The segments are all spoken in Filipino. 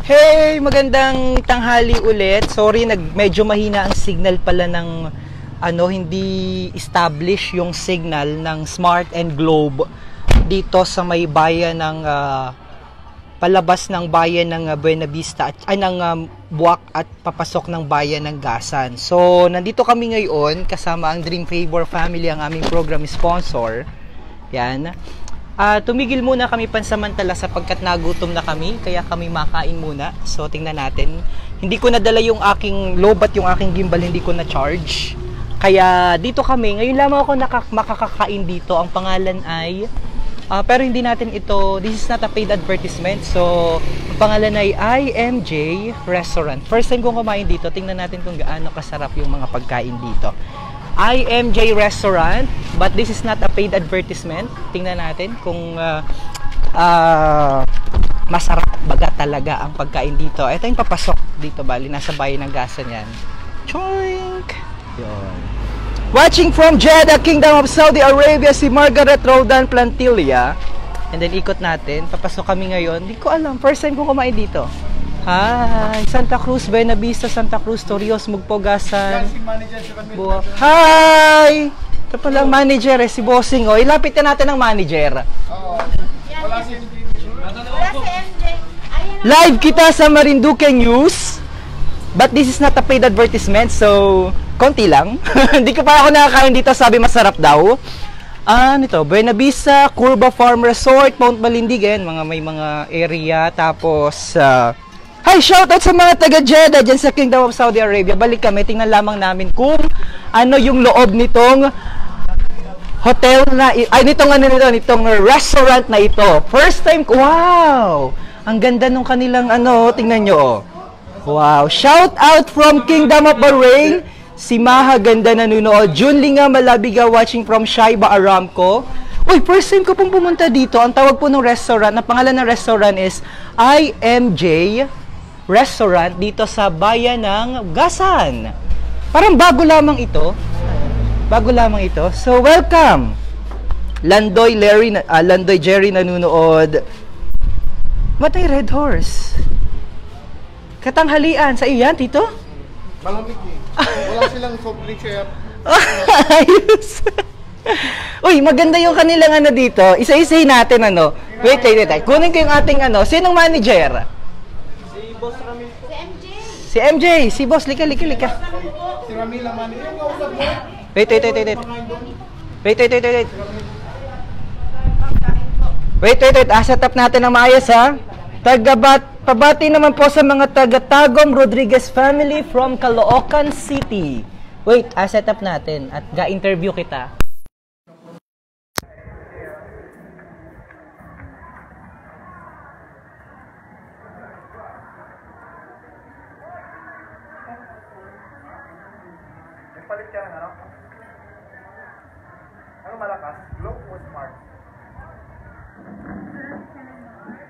Hey! Magandang tanghali ulit. Sorry, medyo mahina ang signal pala ng hindi establish yung signal ng Smart and Globe dito sa may bayan ng palabas ng bayan ng Buena Vista at ng Buwak at papasok ng bayan ng Gasan. So, nandito kami ngayon kasama ang Dream Favor Family, ang aming program sponsor. Yan. Tumigil muna kami pansamantala sapagkat nagutom na kami, kaya kami makain muna. So, tingnan natin. Hindi ko nadala yung aking lobat, yung aking gimbal, hindi ko na-charge. Kaya dito kami, ngayon lamang ako makakakain dito. Ang pangalan ay, pero hindi natin ito, this is not a paid advertisement. So, ang pangalan ay IMJ Restaurant. First time kong kumain dito, tingnan natin kung gaano kasarap yung mga pagkain dito. IMJ Restaurant, but this is not a paid advertisement. Tingnan natin kung masarap baga talaga ang pagkain dito. Ito yung papasok dito, bali nasa bayan ng Gasan yan. Choink! Yun. Watching from Jeddah, Kingdom of Saudi Arabia, si Margaret Roldan Plantilla. And then ikot natin, papasok kami ngayon. Hindi ko alam, first time ko kumain dito. Hi! Santa Cruz, Buena Vista, Santa Cruz, Torrijos, Mugpogasan. Buwak. Hi! Ito pala ang manager si Bossing. Ilapit na natin ang manager. Wala si MJ. Live kita sa Marinduque News. But this is not a paid advertisement, so konti lang. Hindi ko pa ako nakakain dito, sabi masarap daw. Nito, Buena Vista, Curva Farm Resort, Mount Malindigan, may mga area. Tapos, hi, shoutout sa mga taga-Jeddah dyan sa Kingdom of Saudi Arabia. Balik kami, tingnan lamang namin kung ano yung loob nitong hotel na, nitong restaurant na ito. First time ko, wow! Ang ganda nung kanilang tingnan nyo. Wow, shout out from Kingdom of Bahrain. Si Maha Ganda nanunood. Junlinga Malabiga watching from Shaiba Aramco. Uy, first time ko pong pumunta dito. Ang tawag po ng restaurant, ang pangalan ng restaurant is IMJ Restaurant dito sa bayan ng Gasan. Parang bago lamang ito. Bago lamang ito. So, welcome. Landoy Jerry nanunood. What ay Red Horse? Katanghalian. Sa iyan, Tito? Malamig eh. Wala silang soft drink kaya. Ayos. Uy, maganda yung kanilang dito. Isa-isahin natin Wait. Kunin ko yung ating Sinong manager? Si Boss Ramil. Si MJ. Si Boss. Lika. Si Ramil ang manager. Yung kausap mo. Wait. Set up natin ang maayos, ha? Pabati naman po sa mga taga-Tagum Rodriguez family from Caloocan City. Wait, set up natin at ga-interview kita. Palit ka ng Ano malakas? Low o smart?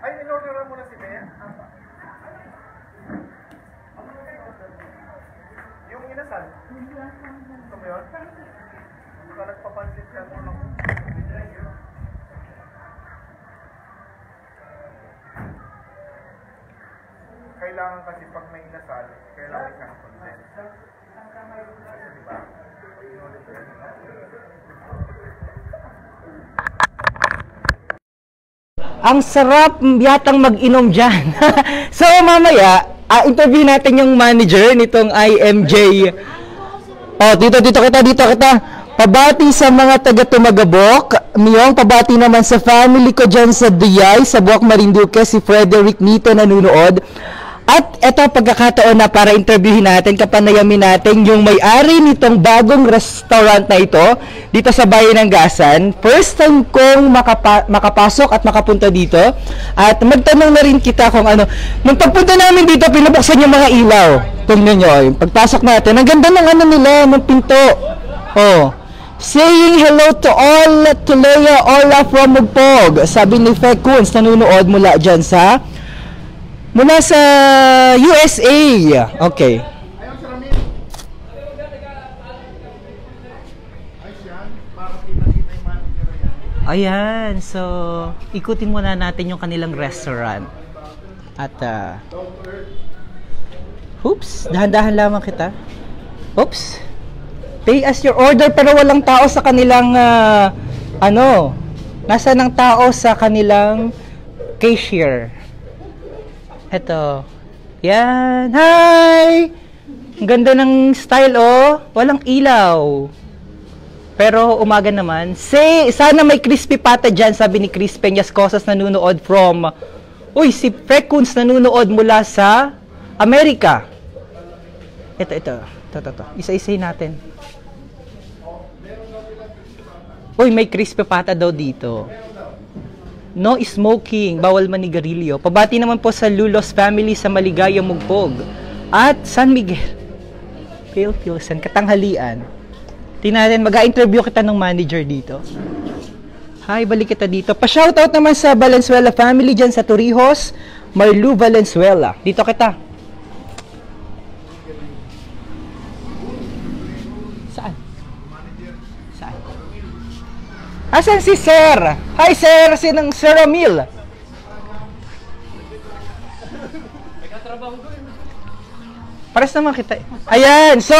Ay, in-orderan mo na si Bea? Yung inasal? Ito ba yun? Baka nagpapansit ka mo lang. Kailangan kasi pag may inasal, kailangan ka ng consent. Diba? Ang sarap yatang mag-inom dyan. So, mamaya, interview natin yung manager nitong IMJ. Dito kita. Pabati sa mga taga-Tumagabok. Miyong pabati naman sa family ko dyan sa Diyay, sa Buwak Marinduque, si Frederick Nito nanunood. At eto pagkakataon na para interviewin natin, kapanayamin natin yung may-ari nitong bagong restaurant na ito dito sa bayan ng Gasan. First time kong makapasok at makapunta dito. At magtanong na rin kita kung nung pagpunta namin dito, pinabuksan yung mga ilaw. Tingnan nyo, yung pagpasok natin. Ang ganda ng nila, ng pinto. Saying hello to all, to Leia Ola from Mugpog. Sabi ni Fekuns, nanunood mula dyan mula sa USA. Okay. Ayun si Ramil. Ay siya, para kita-kita yung manager yan. Ayan, so ikutin muna natin yung kanilang restaurant. At, oops, dahan-dahan lamang kita. Oops. Pay as your order pero walang tao sa kanilang, nasa ng tao sa kanilang cashier. Eto. Yan. Hi! Ang ganda ng style, oh. Walang ilaw. Pero umaga naman. Sana may crispy pata dyan, sabi ni Chris Peñas Cosas nanunood from... Uy, si Frecuns nanunood mula sa Amerika. Ito. Isa-isay natin. Uy, may crispy pata daw dito. No smoking, bawal manigarilyo. Pabati naman po sa Lulos family sa Maligaya, Mugpog. At San Miguel. Pilsen, katanghalian. Tingnan natin, mag-a-interview kita ng manager dito. Hi, balik kita dito. Pa-shoutout naman sa Valenzuela family dyan sa Torrijos, Marlu Valenzuela. Dito kita. Saan? Asan si Sir? Hi, Sir! Sinang Sir Ramil? Pares naman kita. Ayan, so...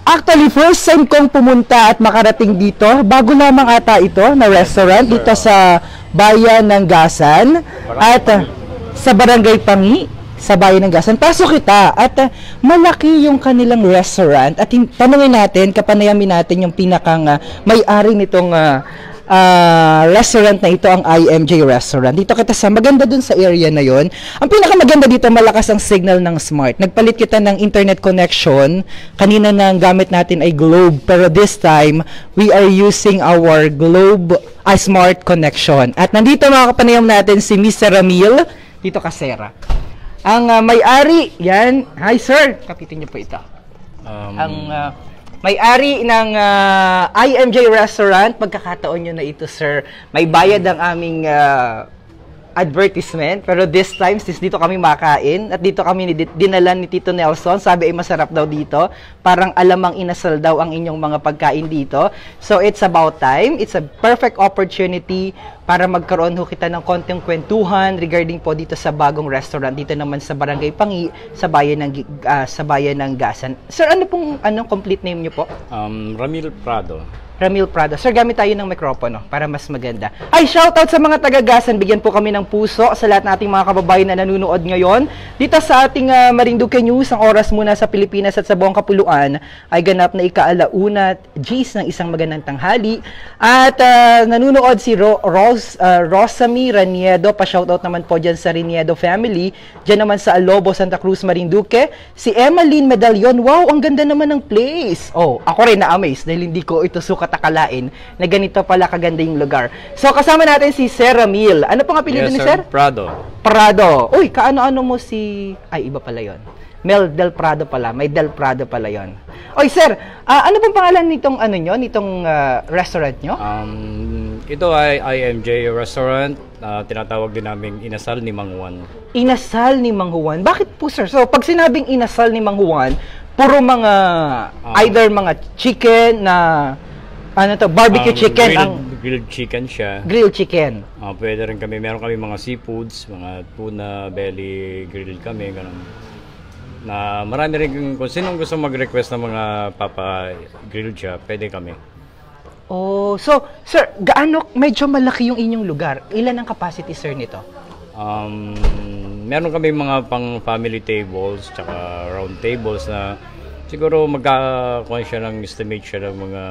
Actually, first time kong pumunta at makarating dito. Bago lamang ata ito na restaurant dito sa Bayan ng Gasan at sa Barangay Pangi sa Bayan ng Gasan. Pasok kita at malaki yung kanilang restaurant at tanungin natin, kapanayamin natin yung pinakang may-ari nitong restaurant na ito, ang IMJ Restaurant. Dito kita sa maganda dun sa area na yon. Ang pinakamaganda dito, malakas ang signal ng Smart. Nagpalit kita ng internet connection. Kanina na ang gamit natin ay Globe, pero this time we are using our Globe Smart connection. At nandito mga kapanayam natin si Mr. Ramil. Dito ka, Sera. Ang may-ari, yan. Hi sir, kapitin niyo po ito. May-ari ng IMJ Restaurant, pagkakataon nyo na ito, sir. May bayad ang aming advertisement, pero this time, since dito kami makain, at dito kami dinala ni Tito Nelson, sabi ay masarap daw dito, parang alamang inasal daw ang inyong mga pagkain dito. So, it's about time. It's a perfect opportunity para magkaroon ho kita ng konting kwentuhan regarding po dito sa bagong restaurant, dito naman sa Barangay Pangi, sa bayan ng Gasan. Sir, ano pong complete name niyo po? Ramil Prado. Ramil Prado. Sir, gamit tayo ng mikropono para mas maganda. Ay, shoutout sa mga taga-Gasan. Bigyan po kami ng puso sa lahat ng ating mga kababayan na nanonood ngayon. Dito sa ating Marinduque News, ang oras muna sa Pilipinas at sa buong kapuluan ay ganap na ika-alauna G's ng isang magandang tanghali. At nanonood si Rosamy Raniedo. Pa-shoutout naman po dyan sa Raniedo family. Dyan naman sa Alobo, Santa Cruz, Marinduque. Si Emmeline Medallion. Wow, ang ganda naman ng place. Oh, ako rin na-amaze dahil hindi ko ito sukat akalain na ganito pala kaganda yung lugar. So, kasama natin si Sir Ramil. Ano pong apelido ni Sir? Prado. Prado. Uy, kaano-ano mo si... Ay, iba pala yon. Mel Del Prado pala. May Del Prado pala yon. Oy, Sir, ano pong pangalan nitong restaurant nyo? Ito ay IMJ Restaurant. Tinatawag din namin Inasal ni Mang Juan. Inasal ni Mang Juan. Bakit po, Sir? So, pag sinabing Inasal ni Mang Juan, puro mga, either mga chicken na... barbecue chicken grilled chicken siya. Grilled chicken. Pwede rin kami, meron kami mga seafoods, mga tuna, belly, grilled kami, ganun. Na marami rin, kung sinong gusto mag-request ng mga grilled siya, pwede kami. Oh, so sir, medyo malaki yung inyong lugar. Ilan ang capacity, sir, nito? Meron kami mga pang family tables, tsaka round tables na siguro magkakakuha siya ng estimate siya ng mga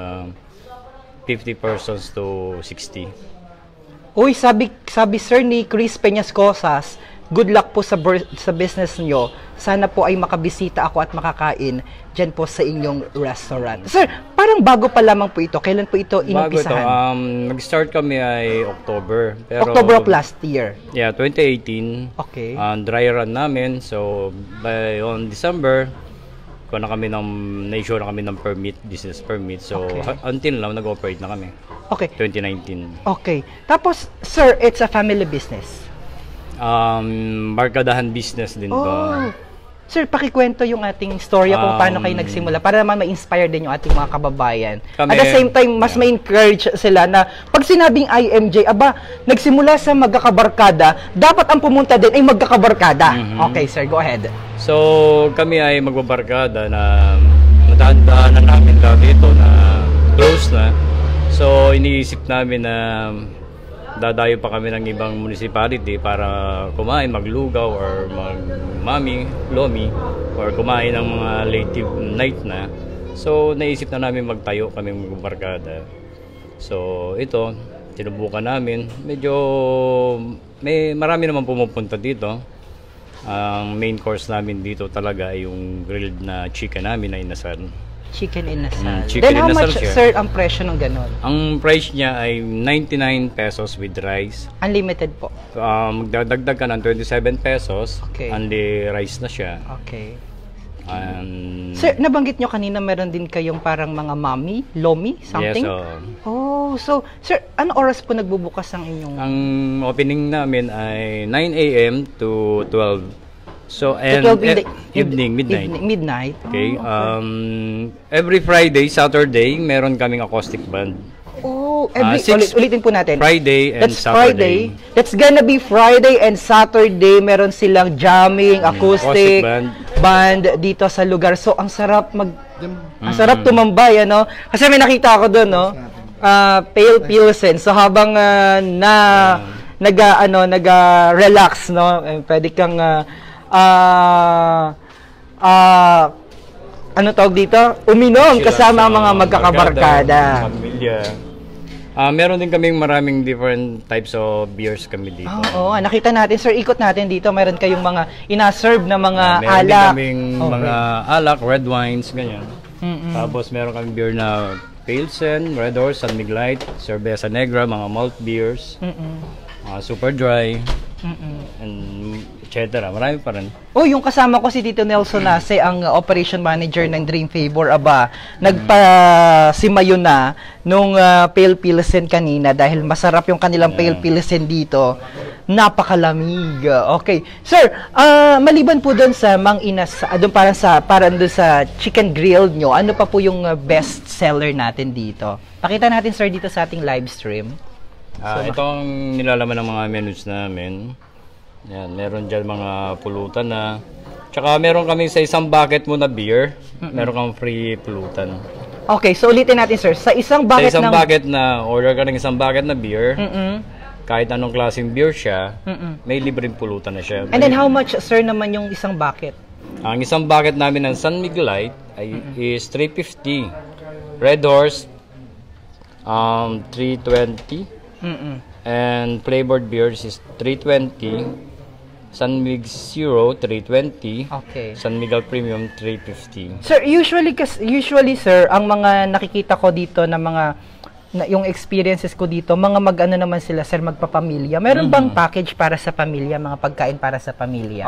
50 persons to 60. Uy, sabi sir ni Chris Peñas Cosas, good luck po sa business nyo. Sana po ay makabisita ako at makakain dyan po sa inyong restaurant. Sir, parang bago pa lamang po ito. Kailan po ito inumpisahan? Bago ito. Nag-start kami ay October. Pero, October of last year? Yeah, 2018. Okay. Dry run namin. So, on December, na-issue na kami ng business permit. So, okay. Until now, nag-operate na kami. Okay. 2019. Okay. Tapos, sir, it's a family business. Barkadahan business din to. Sir, pakikwento yung ating storya kung paano kayo nagsimula para naman ma-inspire din yung ating mga kababayan. At the same time, mas ma-encourage sila na pag sinabing IMJ, nagsimula sa magkakabarkada, dapat ang pumunta din ay magkakabarkada. Okay, sir, go ahead. So, kami ay magbabarkada na nadaan-daanan namin dito na close na. So, iniisip namin na dadayo pa kami ng ibang municipality para kumain, maglugaw or magmami, lomi or kumain ng mga late night na. So naisip na namin magtayo kami magbarkada. So ito, tinubukan namin. Medyo marami naman pumupunta dito. Ang main course namin dito talaga ay yung grilled na chicken namin na inasal. Chicken inasal. Chicken Then how inasal much, siya. sir, ang presyo ng ganon? Ang price niya ay 99 pesos with rice. Unlimited po. Magdadagdag ka ng 27 pesos. Okay. Only rice na siya. Okay. And Sir, nabanggit nyo kanina meron din kayong parang mga mami, lomi, something? yes, Oh, so, sir, ano oras po nagbubukas ang inyong... ang opening namin ay 9 a.m. to 12. So, and 12 in the evening, midnight. Midnight. Okay. Oh, Every Friday, Saturday, meron kaming acoustic band. Oh, ulitin po natin. Friday and That's Saturday. Friday. That's gonna be Friday and Saturday. Meron silang jamming, acoustic band dito sa lugar. So, ang sarap ang sarap tumambay, ano? Kasi may nakita ako doon, no? Pale Pilsen. So, habang naga-relax, no? Pwede kang ano tawag dito? Uminom kasama ang mga magkakabarkada. Pamilya. Meron din kaming maraming different types of beers kami dito. Oo, nakita natin, sir, ikot natin dito. Meron kayong mga ina-serve na mga meron alak. din kaming mga alak, red wines, ganyan. Tapos meron kaming beer na Pilsen, Red Horse, San Mig Light, Cerveza Negra, mga malt beers, super dry, and etc. Marami pa rin. Oh, yung kasama ko si Tito Nelson Nase, ang operation manager ng Dream Favor, nagpasimayo na nung Pale Pilsen kanina dahil masarap yung kanilang Pale Pilsen dito. Napakalamig. Okay. Sir, maliban po doon sa Mang Inas, doon parang doon sa chicken grilled nyo, ano pa po yung best seller natin dito? Pakita natin, sir, dito sa ating live stream. Ito ang nilalaman ng mga menus namin. Yan, meron dyan mga pulutan na. Tsaka meron kami sa isang bucket mo na beer, meron kang free pulutan. Okay, so ulitin natin, sir. Sa isang bucket bucket na, order ka ng isang bucket na beer, kahit anong klaseng beer siya, may libreng pulutan na siya. And then how much, sir, naman yung isang bucket? Ang isang bucket namin ng San Mig Light is 350. Red Horse, 320. And flavored beers is 320. San Mig Zero, 320. Okay. San Miguel Premium, 350. Sir, usually, sir, ang mga nakikita ko dito na yung experiences ko dito, mga naman sila, sir, magpapamilya. Meron bang package para sa pamilya, mga pagkain para sa pamilya?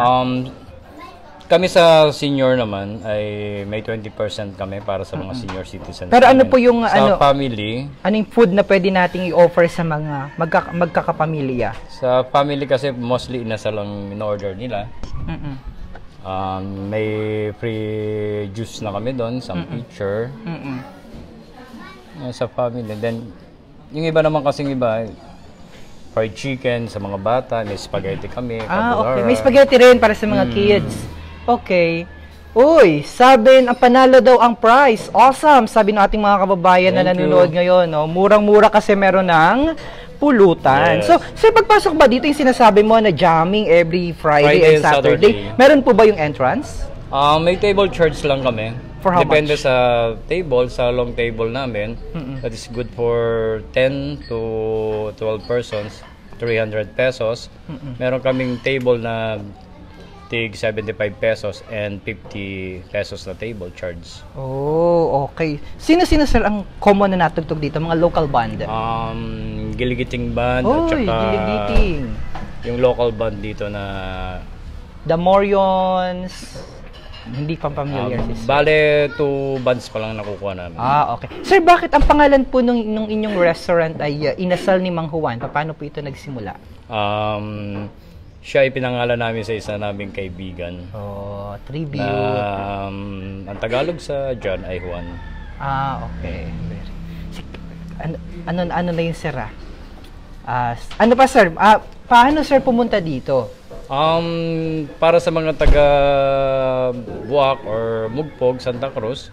Kami sa senior naman ay may 20% kami para sa mga senior citizens. Pero ano po yung sa family? Anong food na pwede nating i-offer sa mga magkakapamilya? Sa family kasi mostly inasal ang in-order nila. May free juice na kami doon, some pitcher. Sa family. Then yung iba naman kasing iba, fried chicken sa mga bata, may spaghetti kami, carbonara. Okay. May spaghetti rin para sa mga kids. Okay. Uy, sabi ang panalo daw ang price. Awesome, sabi ng ating mga kababayan na nanonood ngayon. No? Murang-mura kasi meron ng pulutan. Yes. So, sir, pagpasok ba dito yung sinasabi mo na jamming every Friday and Saturday? Meron po ba yung entrance? May table charge lang kami. For how Depende much? sa table, sa long table namin. That is good for 10 to 12 persons, 300 pesos. Meron kaming table na tig 75 pesos and 50 pesos na table charge. Oh, okay. Sino-sino, sir, ang common na natugtog dito? Mga local band? Giligiting band at saka Giligiting. yung local band dito na The Morions. Hindi pa familiar si sir. Bale, 2 bands pa lang nakukuha namin. Okay. Sir, bakit ang pangalan po nung inyong restaurant ay Inasal ni Mang Juan? Paano po ito nagsimula? siya ipinangalan namin sa isa naming kaibigan. Oh, tribute. Na, ang Tagalog sa John ay Juan. Okay. Ano na yun, sir? Ano pa, sir? Paano, sir, pumunta dito? Para sa mga taga Buwak or Mugpog, Santa Cruz,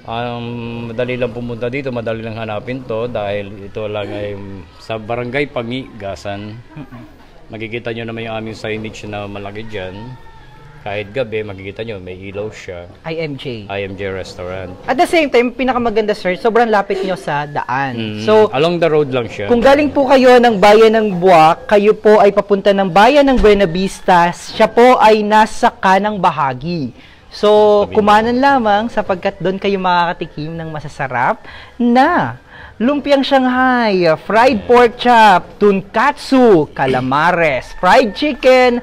madali lang pumunta dito, madali lang hanapin to dahil ito lang ay sa Barangay Pangigasan. Makikita nyo naman yung aming signage na malaki dyan. Kahit gabi, makikita nyo, may ilaw siya. IMJ Restaurant. At the same time, pinakamaganda, sir, sobrang lapit nyo sa daan. So, along the road lang siya. Kung galing po kayo ng bayan ng Buwak, kayo po ay papunta ng bayan ng Buena Vista, siya po ay nasa kanang bahagi. So, kumanan lamang sapagkat doon kayo makakatikim ng masasarap na lumpiang Shanghai, fried pork chop, tonkatsu, calamares, fried chicken,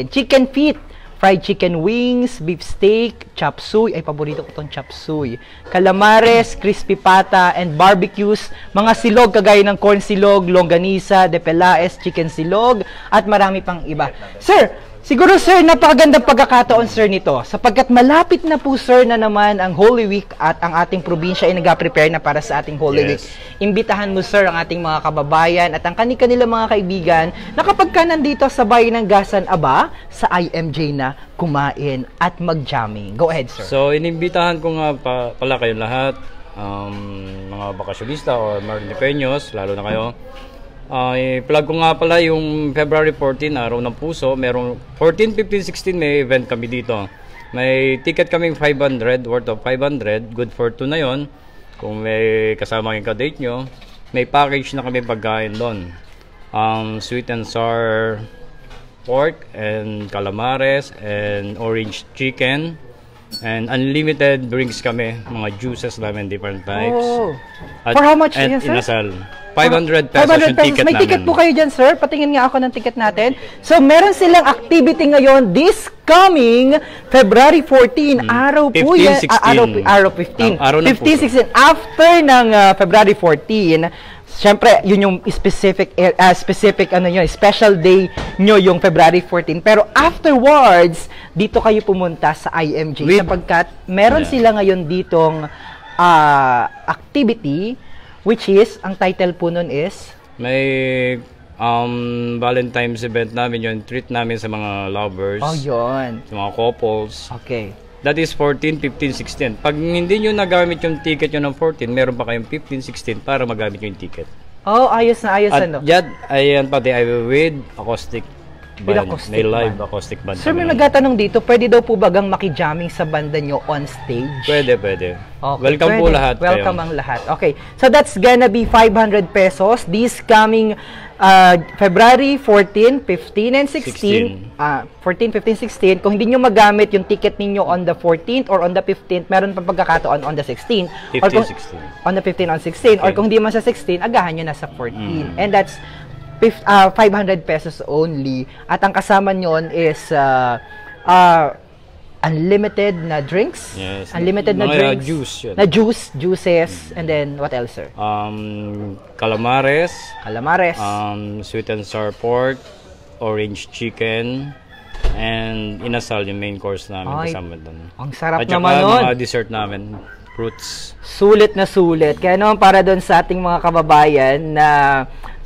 chicken feet, fried chicken wings, beef steak, chop suey, ay paborito ko tong chop suey, calamares, crispy pata, and barbecues, mga silog kagaya ng corn silog, longganisa, de pelaes, chicken silog, at marami pang iba. Sir, siguro, sir, napakagandang pagkakataon, sir, nito. Sapagkat malapit na po, sir, na naman ang Holy Week at ang ating probinsya ay nag-prepare na para sa ating Holy Week. Imbitahan mo, sir, ang ating mga kababayan at ang kanila mga kaibigan na kapag ka nandito sa bayan ng Gasan, sa IMJ na kumain at mag-jamming. Go ahead, sir. So, inimbitahan ko nga pala kayo lahat, mga bakasyonista or Marinipeños, lalo na kayo. I-plug ko nga pala yung February 14, Araw ng Puso. Merong 14, 15, 16 may event kami dito. May ticket kaming 500, worth of 500. Good for 2 na yon. Kung may kasama yung ka-date nyo, may package na kami pagkain doon. Sweet and sour pork and calamares and orange chicken. And unlimited drinks kami. Mga juices namin, different types. Oh. At, For how much and yan, sir? inasal. 500 pesos 500 yung ticket May namin. ticket po kayo dyan, sir. Patingin nga ako ng ticket natin. So, meron silang activity ngayon this coming February 14. Araw po 15, yan. 16. Araw 15. Araw ng 15, 16. After ng February 14, siyempre, yun yung specific special day nyo yung February 14. Pero afterwards, dito kayo pumunta sa IMJ sapagkat meron sila ngayon ditong activity which is, ang title po nun is? May Valentine's event namin yun, treat namin sa mga lovers. Oh, yun. Sa mga couples. Okay. That is 14, 15, 16. Pag hindi nyo nagamit yung ticket nyo ng 14, meron pa kayong 15, 16 para magamit yung ticket. Oh, ayos na, At ano? ayan pati, I will with acoustic band. May live acoustic band. Sir, may nagtatanong dito, pwede daw po bagang makijamming sa banda nyo on stage? Pwede. Okay, Welcome po lahat. Welcome ang lahat. Okay, so that's gonna be 500 pesos this coming February 14, 15, and 16. 14, 15, 16. Kung hindi nyo magamit yung ticket ninyo on the 14th or on the 15th, meron pa pagkakataon on the 16th. 15, or kung, 16. On the 15, on 16. Or kung hindi man sa 16, agahan nyo na sa 14. And that's 500 pesos only. At ang kasama nyon is unlimited na drinks. Yes. Unlimited na mga drinks. Juice yun. Na juices. And then, what else, sir? Calamares. Sweet and sour pork. Orange chicken. And inasal yung main course namin kasama doon. Ang sarap at naman nun. At mga dessert namin. Fruits. Sulit na sulit. Kaya naman para doon sa ating mga kababayan na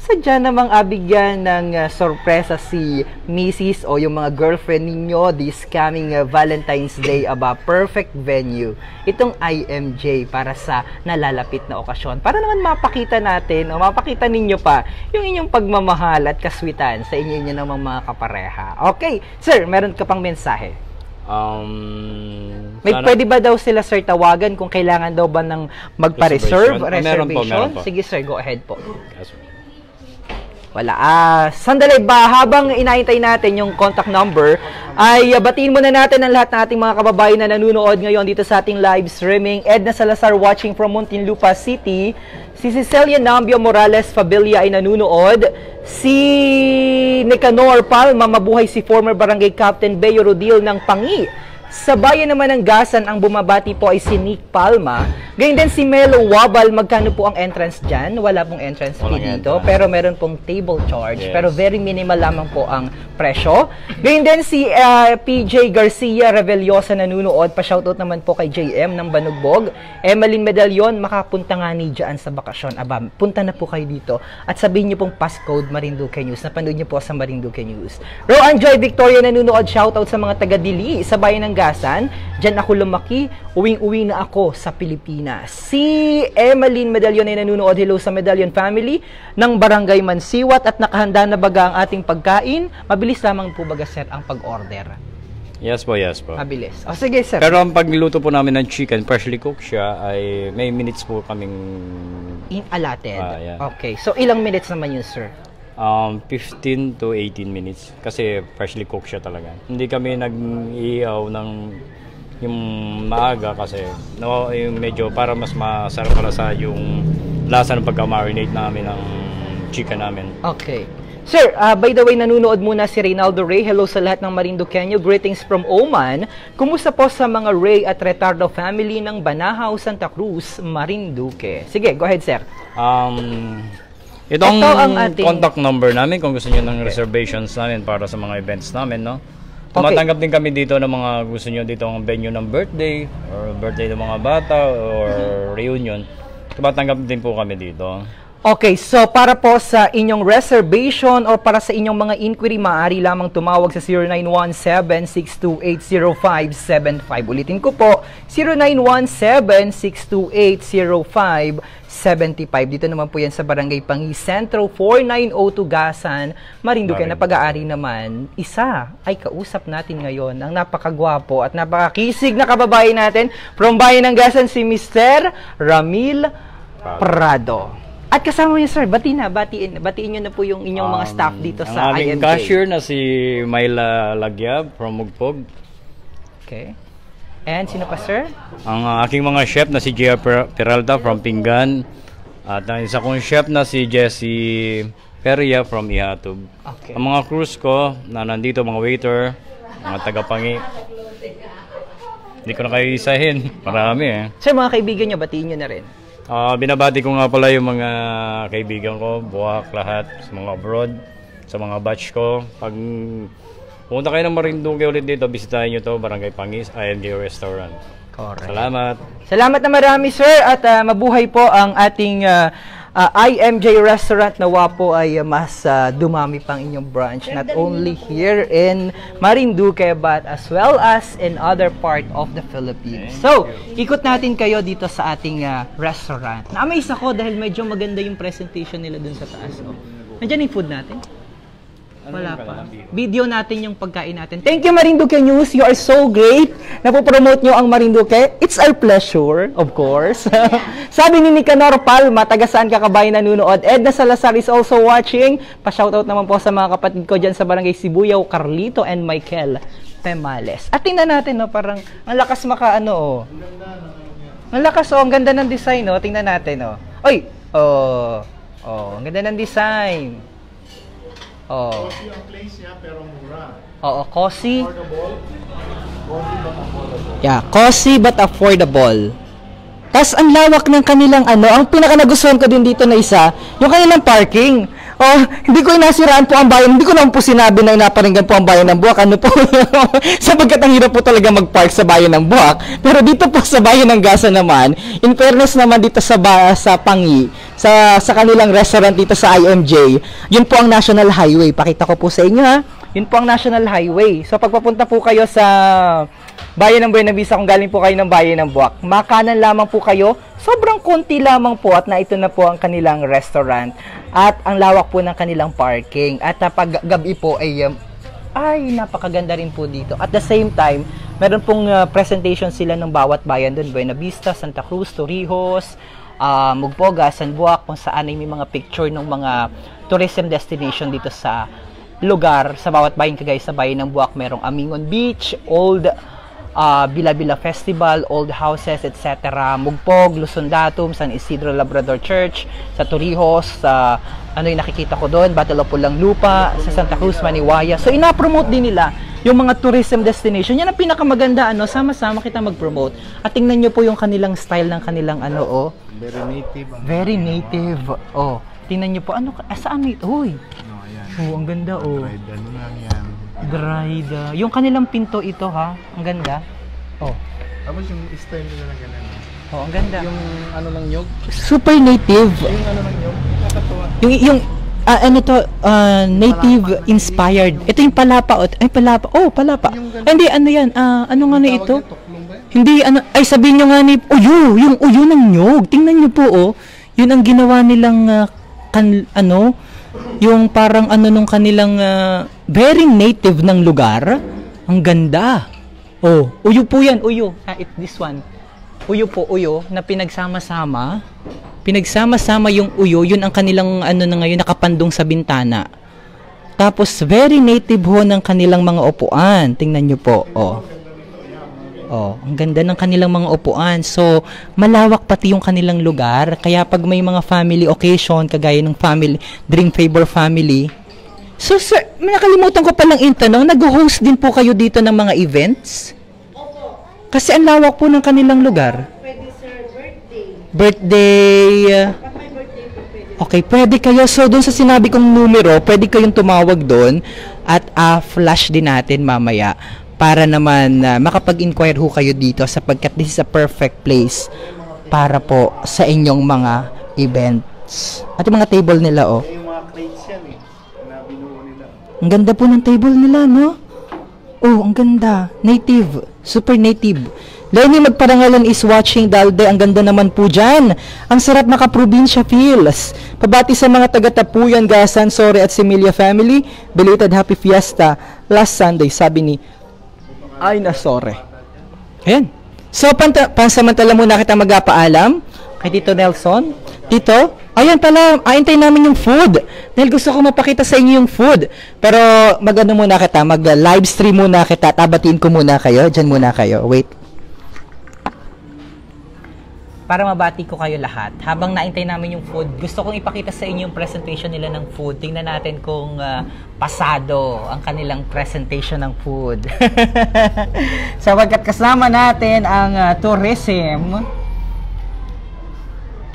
sadya namang abigyan ng sorpresa si Mrs. o yung mga girlfriend ninyo this coming Valentine's Day, perfect venue. Itong IMJ para sa nalalapit na okasyon. Para naman mapakita natin o mapakita ninyo pa yung inyong pagmamahal at kaswitan sa inyo namang mga kapareha. Okay, sir, meron ka pang mensahe? Pwede ba daw sila, sir, tawagan kung kailangan daw ba ng magpa-reserve? Meron po. Sige, sir, go ahead po. Wala. Sandali ba, habang inaantay natin yung contact number, ay batiin muna natin ang lahat ng ating mga kababayan na nanonood ngayon dito sa ating live streaming. Edna Salazar watching from Muntinlupa City. Si Cecilia Nambio Morales Fabilia ay nanonood. Si Nicanor Palma, mabuhay si former barangay captain Beo Rodil ng Pangi. Sa bayan naman ng Gasan, ang bumabati po ay si Nick Palma. Ganyan din si Melo Wabal. Magkano po ang entrance dyan? Wala pong entrance fee dito. Pero meron pong table charge. Pero very minimal lamang po ang presyo. Ganyan din si PJ Garcia Reveliosa nanunood. Pa-shoutout naman po kay JM ng Banugbog. Emeline Medallion, makapunta nga ni dyan sa bakasyon. Aba, punta na po kayo dito. At sabihin niyo pong passcode Marinduque News. Napanood niyo po sa Marinduque News. Roan Joy Victoria nanunood. Shoutout sa mga taga-Dili sa bayan ng Gasan. Diyan ako lumaki. Uwing-uwi na ako sa Pilipinas. Si Emeline Medallion ay nanunood. Hello sa Medallion family ng Barangay Mansiwat at nakahanda na baga ang ating pagkain. Mabilis lamang po baga sir ang pag-order. Yes po, yes po. Mabilis. O sige sir. Pero ang pagluto po namin ng chicken, freshly cooked siya, ay may minutes po kaming allotted. Yeah. Okay. So ilang minutes naman yun sir? 15 to 18 minutes kasi freshly cooked siya talaga. Hindi kami nag-iihaw ng yung maaga kasi yung medyo para mas masarap pala sa yung lasa ng pagka-marinate namin ng chicken namin. Okay. Sir, by the way, nanunood muna si Reynaldo Ray. Hello sa lahat ng Marinduqueño. Greetings from Oman. Kumusta po sa mga Ray at Retardo family ng Banahaw, Santa Cruz, Marinduque? Sige, go ahead, sir. Itong Ito ang ating contact number namin kung gusto niyo ng reservations namin para sa mga events namin, no? Tumatanggap din kami dito ng mga gusto niyo dito ang venue ng birthday or birthday ng mga bata or reunion. Tumatanggap din po kami dito. Okay, so para po sa inyong reservation o para sa inyong mga inquiry, maaari lamang tumawag sa 0917-628-0575. Ulitin ko po, 0917-628-0575. Dito naman po yan sa Barangay Pangi Sentro, 4902 Gasan, Marinduque. Na pag-aari naman, isa ay kausap natin ngayon, ang napakagwapo at napakakisig na kababayan natin from bayan ng Gasan, si Mr. Ramil Prado. At kasama niyo sir, batiin niyo na po yung inyong mga staff dito sa ang IMJ. Ang cashier na si Myla Lagyab from Mugpog. Okay. And sino pa sir? Ang aking mga chef na si Gia Peralta from Pinggan. At ang isa kong chef na si Jesse Peria from Ihatub. Okay. Ang mga crews ko na nandito, mga waiter, mga tagapangi. Hindi ko na kayo isahin. Marami eh. Sir, mga kaibigan niyo, batiin niyo na rin. Binabati ko nga pala yung mga kaibigan ko, buwak lahat, sa mga abroad, sa mga batch ko. Pag pumunta kayo ng Marinduque ulit dito, bisitahin nyo to, Barangay Pangis, IMJ Restaurant. Correct. Salamat. Salamat na marami sir at mabuhay po ang ating IMJ Restaurant. Nawa po ay mas dumami pang inyong branch, not only here in Marinduque but as well as in other part of the Philippines. So, ikot natin kayo dito sa ating restaurant. Na-amaze ako dahil medyo maganda yung presentation nila dun sa taas. Oh. Nandiyan yung food natin? Wala pa. Video natin yung pagkain natin. Thank you Marinduque News. You are so great. Napopromote nyo ang Marinduque. It's our pleasure, of course. Sabi ni Nicanor Palma, taga saan ka kabayan nanunood? Edna Salazar is also watching. Pa-shoutout naman po sa mga kapatid ko dyan sa Barangay Sibuyaw, Carlito and Michael Pemales. At tingnan natin, no, parang ang lakas makaano, oh. Ang lakas, oh. Ang ganda ng design, no. Tingnan natin, oh. Oy! Oh. Oh, ang ganda ng design. Oh. Cozy ang place niya pero mura. Oo, cozy. Affordable. Cozy but affordable. Yeah, cozy but affordable. Tapos ang lawak ng kanilang ang pinaka nagustuhan ko din dito na isa, yung kanilang parking. Oh, hindi ko inasiraan po ang bayan. Hindi ko naman po sinabi na inaparinggan po ang bayan ng Buwak. Ano po? Sapagkat ang hirap po talaga mag-park sa bayan ng Buwak. Pero dito po sa bayan ng Gasa naman, in fairness naman dito sa Pangi, sa kanilang restaurant dito sa IMJ, yun po ang National Highway. Pakita ko po sa inyo ha. Yun po ang National Highway. So pagpapunta po kayo sa bayan ng Buenavista, kung galing po kayo ng bayan ng Buwak, makanan lamang po kayo. Sobrang konti lamang po at na ito na po ang kanilang restaurant at ang lawak po ng kanilang parking at pag gabi po ay napakaganda rin po dito. At the same time, meron pong presentation sila ng bawat bayan doon, Buenavista, Santa Cruz, Torrijos, Mugpoga, San Buwak, kung saan ay may mga picture ng mga tourism destination dito sa lugar, sa bawat bayan. Kagaya sa bayan ng Buwak, merong Amingon Beach, Old Bila-Bila Festival, Old Houses, etc. Mugpog, Luzon Datum, San Isidro Labrador Church, sa Torrijos, sa ano yung nakikita ko doon, Battle of Pulang Lupa, sa Santa Cruz, Maniwaya. So ina-promote din nila yung mga tourism destination. Yan ang pinakamaganda, ano, sama-sama kita mag-promote. At tingnan nyo po yung kanilang style ng kanilang ano, oh. Very native. Very native. Oh, tingnan nyo po, ano, saan ito? Uy. No, ayan. Oh, ang ganda, oh. Dried ano lang yan. Dried. Yung kanilang pinto ito, ha? Ang ganda. Oh. Tapos yung style nila na ganun. Oh, ang ganda. Yung ano ng nyog. Super native. Yung ano ng nyog. Nakakatuwa. Yung ano to, native inspired. Ito yung palapa. Ay, palapa. Oh, palapa. Ay, hindi, ano yan? Ano nga na ito? Tuklong ba? Hindi, ano, ay sabihin nyo nga ni, uyo, yung uyo ng nyog. Tingnan nyo po, oh. Yun ang ginawa nilang, ano, yung parang ano nung kanilang, very native ng lugar. Ang ganda. Oh, uyo po yan, uyo. It's this one. Uyo po, uyo, na pinagsama-sama. Pinagsama-sama yung uyo, yun ang kanilang ano na ngayon nakapandong sa bintana. Tapos very native ho ng kanilang mga upuan. Tingnan nyo po, oh. Oh, ang ganda ng kanilang mga upuan. So, malawak pati yung kanilang lugar. Kaya pag may mga family occasion, kagaya ng family, Dream Favor family. So, sir, nakalimutan ko palang intanong, nag-host din po kayo dito ng mga events? Kasi ang lawak po ng kanilang lugar. Pwede sir, Birthday. Pag may birthday po, pwede. Okay, pwede kayo. So, dun sa sinabi kong numero, pwede kayong tumawag doon at flash din natin mamaya para naman makapag-inquire ho kayo dito sapagkat this is a perfect place para po sa inyong mga events. At yung mga table nila, oh. Yung mga crates yan eh. Na binuo nila. Ang ganda po ng table nila, no? Oh, ang ganda. Native. Super native. Lenny Magparangalan is watching, Dalde. Ang ganda naman po dyan. Ang sarap maka-probinsya feels. Pabati sa mga taga-Tapuyan, Gasan, Sore at Similia family. Belated Happy Fiesta. Last Sunday, sabi ni Aina Sore. Ayan. So, pansamantala muna kita magpaalam kay Tito Nelson. Tito, ayan pala, aintay namin yung food. Dahil gusto ko mapakita sa inyo yung food. Pero mag-ano muna kita, mag-live stream muna kita. Tabatiin ko muna kayo. Diyan muna kayo. Wait. Para mabati ko kayo lahat, habang naintay namin yung food, gusto kong ipakita sa inyo yung presentation nila ng food. Tingnan natin kung pasado ang kanilang presentation ng food. Sapagkat kasama natin ang tourism.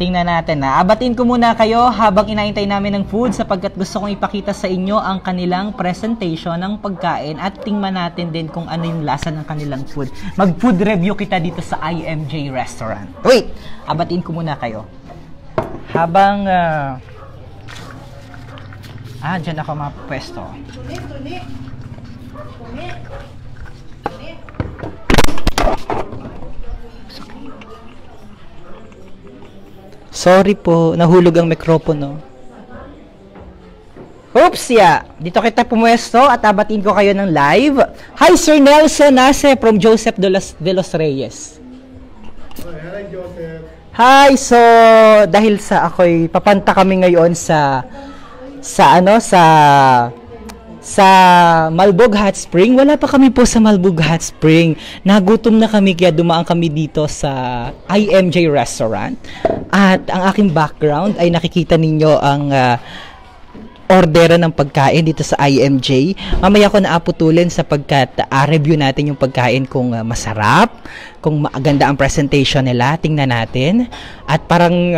Tingnan natin na. Abatin ko muna kayo habang inaintay namin ng food sapagkat gusto kong ipakita sa inyo ang kanilang presentation ng pagkain at tingnan natin din kung ano yung lasa ng kanilang food. Mag-food review kita dito sa IMJ Restaurant. Wait! Abatin ko muna kayo. Habang... dyan ako mapwesto. Tuni. Sorry po, nahulog ang mikropono. Oops, yeah. Dito kita pumwesto at abatin ko kayo ng live. Hi, Sir Nelson Nase from Joseph de los Reyes. Hi, Joseph. Hi, so dahil sa ako'y papanta kami ngayon sa Malbog Hot Spring. Wala pa kami po sa Malbog Hot Spring. Nagutom na kami kaya dumaan kami dito sa IMJ Restaurant. At ang aking background ay nakikita ninyo ang ordera ng pagkain dito sa IMJ. Mamaya ko naaputulin sapagkat review natin yung pagkain kung masarap, kung maganda ang presentation nila. Tingnan natin. At parang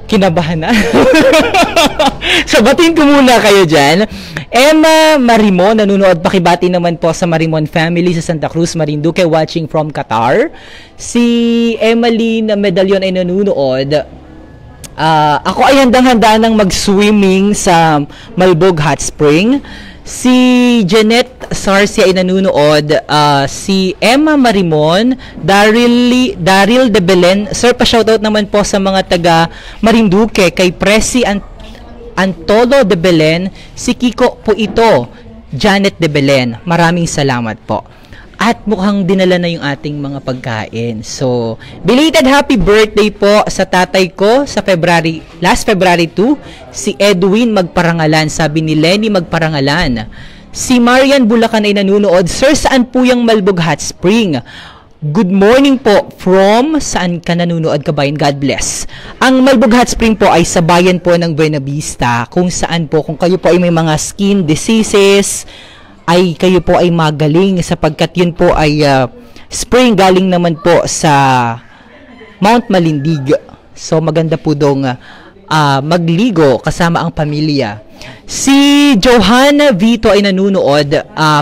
kinabahan na. Sabatin ko muna kayo dyan. Emma Marimon, nanonood, pakibati naman po sa Marimon family sa Santa Cruz, Marinduque, watching from Qatar. Si Emily na medalyon ay nanonood. Ako ay handang-handa ng mag-swimming sa Malbog Hot Spring. Si Jeanette Sarcia ay nanonood. Si Emma Marimon, Daryl de Belen. Sir, pa-shoutout naman po sa mga taga Marinduque, kay Presi Antolo de Belen. Si Kiko po ito, Janet de Belen. Maraming salamat po. At mukhang dinala na yung ating mga pagkain. So, belated happy birthday po sa tatay ko sa last February 2, si Edwin Magparangalan, sabi ni Lenny Magparangalan. Si Marian Bulacan ay nanunood. Sir, saan po yung Malbog Hot Spring? Good morning po from saan ka nanunood, kabayan? God bless. Ang Malbog Hot Spring po ay sa bayan po ng Buena Vista, kung saan po, kung kayo po ay may mga skin diseases, ay kayo po ay magaling sapagkat yun po ay spring galing naman po sa Mount Malindig. So maganda po dong magligo kasama ang pamilya. Si Johanna Vito ay nanunood.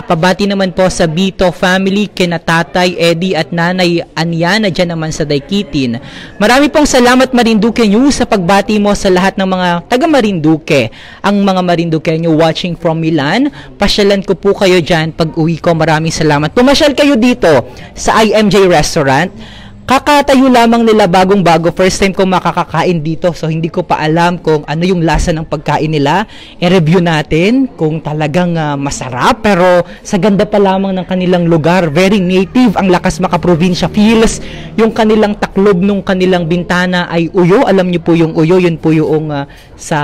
Pabati naman po sa Vito family, kina Tatay Eddie at Nanay Anyana dyan naman sa Daikitin. Marami pong salamat Marinduque News sa pagbati mo sa lahat ng mga taga Marinduque. Ang mga Marinduque nyo watching from Milan, pasyalan ko po kayo dyan pag uwi ko. Maraming salamat. Pumasyal kayo dito sa IMJ Restaurant. Kakatayo lamang nila bagong-bago. First time ko makakakain dito. So, hindi ko pa alam kung ano yung lasa ng pagkain nila. I-review natin kung talagang masarap. Pero, sa ganda pa lamang ng kanilang lugar. Very native. Ang lakas makaprobinsya feels. Yung kanilang taklob nung kanilang bintana ay uyo. Alam niyo po yung uyo. Yun po yung sa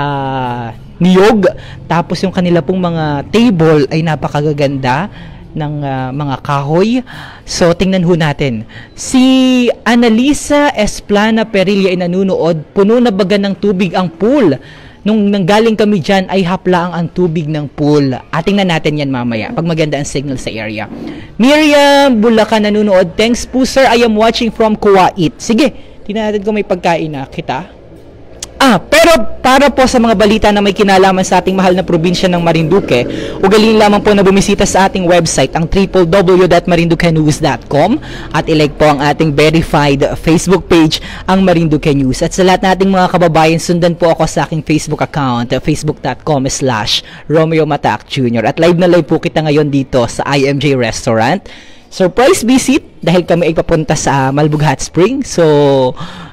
niyog. Tapos, yung kanila pong mga table ay napakagaganda ng mga kahoy. So, tingnan ho natin. Si Annalisa Esplana Perilla ay nanunood. Puno na baga ng tubig ang pool. Nung nanggaling kami dyan, ay hapla ang tubig ng pool. Tingnan natin yan mamaya, pag maganda ang signal sa area. Miriam Bulacan nanunood. Thanks po sir, I am watching from Kuwait. Sige, tingnan natin kung may pagkain na kita. Pero para po sa mga balita na may kinalaman sa ating mahal na probinsya ng Marinduque, ugaliin lamang po na bumisita sa ating website, ang www.marinduquenews.com, at ilike po ang ating verified Facebook page, ang Marinduque News. At sa lahat nating mga kababayan, sundan po ako sa aking Facebook account, facebook.com/Romeo Matac Jr. At live na live po kita ngayon dito sa IMJ Restaurant. Surprise visit dahil kami ay papunta sa Malbug Hot Spring. So,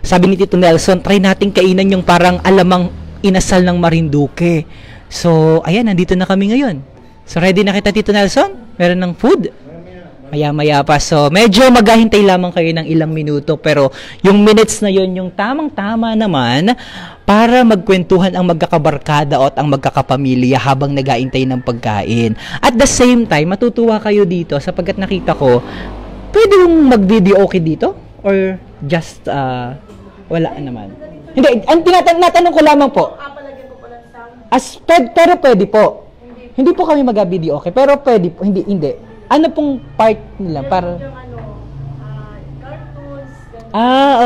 sabi ni Tito Nelson, try natin kainan yung parang alamang inasal ng Marinduque. So, ayan, nandito na kami ngayon. So, ready na kita, Tito Nelson? Meron ng food? Maya-maya pa. So, medyo maghahintay lamang kayo ng ilang minuto. Pero, yung minutes na yon yung tamang-tama naman para magkwentuhan ang magkakabarkada at ang magkakapamilya habang nag-aantay ng pagkain. At the same time, matutuwa kayo dito sapagkat nakita ko, pwede mong mag-video okay dito? Or just, wala naman? Hindi, ang tinatanong ko lamang po. Palagyan ko pala sound. Pero pwede po. Hindi po kami mag-video okay, pero pwede po. Hindi. Ano pong part nila? Para Cartoons.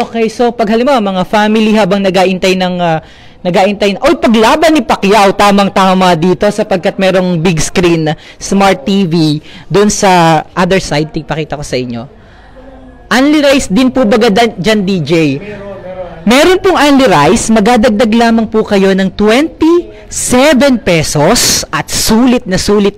okay. So, pag halimbawa, mga family habang nag-aantay paglaban ni Pacquiao, tamang-tama dito sapagkat merong big screen, smart TV, doon sa other side, ipakita ko sa inyo. Only rice din po baga dyan, DJ? Meron pong only rice, magadagdag lamang po kayo ng 27 pesos at sulit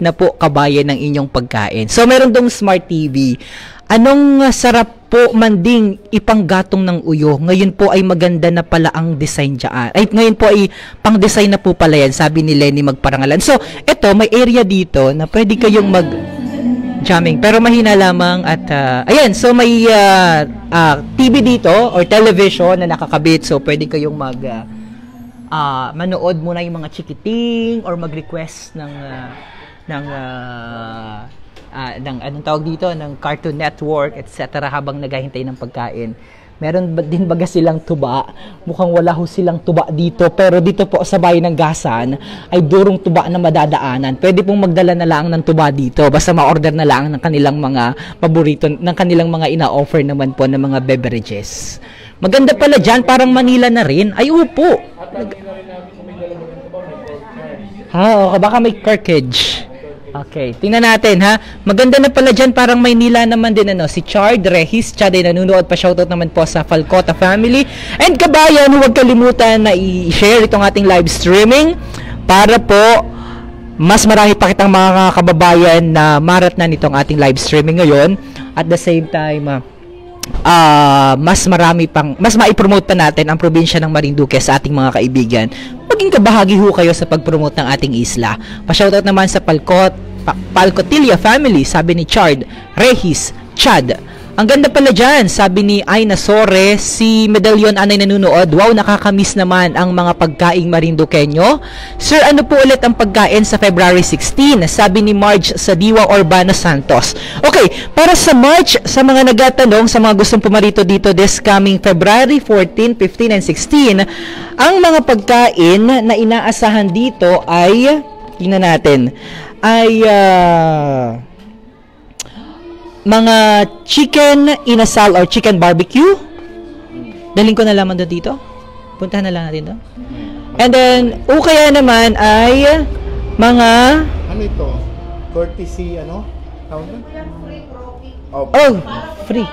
na po kabayan ng inyong pagkain. So, meron dong smart TV. Anong sarap po manding ipanggatong ng uyo. Ngayon po ay maganda na pala ang design dyan. Ay, ngayon po ay pang-design na po pala yan, sabi ni Lenny Magparangalan. So, eto, may area dito na pwede kayong jamming. Pero mahina lamang at, ayan, so may TV dito or television na nakakabit. So, pwede kayong manood muna yung mga chikiting or mag-request ng anong tawag dito, ng Cartoon Network, etc. habang naghahintay ng pagkain. Meron din baga silang tuba. Mukhang wala ho silang tuba dito. Pero dito po sa bayan ng Gasan ay durong tuba na madadaanan. Pwede pong magdala na lang ng tuba dito. Basta ma-order na lang ng kanilang mga paborito, ng kanilang mga ina-offer naman po ng mga beverages. Maganda pala dyan. Parang Manila na rin. Ay, upo. Okay. Baka may cartridge. Okay, tingnan natin ha. Maganda na pala dyan, parang Maynila naman din si Chard Rehis, Chad ay nanunood pa, shoutout naman po sa Falcota family. And kabayan, huwag kalimutan na i-share itong ating live streaming para po mas marami pa kitang mga kababayan na marat na nitong ating live streaming ngayon. At the same time, mas maipromote pa natin ang probinsya ng Marinduque sa ating mga kaibigan. Maging kabahagi ho kayo sa pag-promote ng ating isla. Pa-shoutout naman sa Palcotilla family, sabi ni Chard Rehis, Chad. Ang ganda pala dyan, sabi ni Aina Sore, si Medallion Anay nanunood. Wow, nakakamiss naman ang mga pagkaing Marinduqueño. Sir, ano po ulit ang pagkain sa February 16? Sabi ni Marge Sadiwa Urbano Santos. Okay, para sa March, sa mga nagatanong, sa mga gustong pumarito dito this coming February 14, 15, and 16, ang mga pagkain na inaasahan dito ay tingnan natin, ay mga chicken inasal or chicken barbecue. Daling ko na lamang doon dito. Puntahan na lang natin doon. And then, o kaya naman ay mga... Ano ito? Courtesy, ano? Tawag na? Oh, free.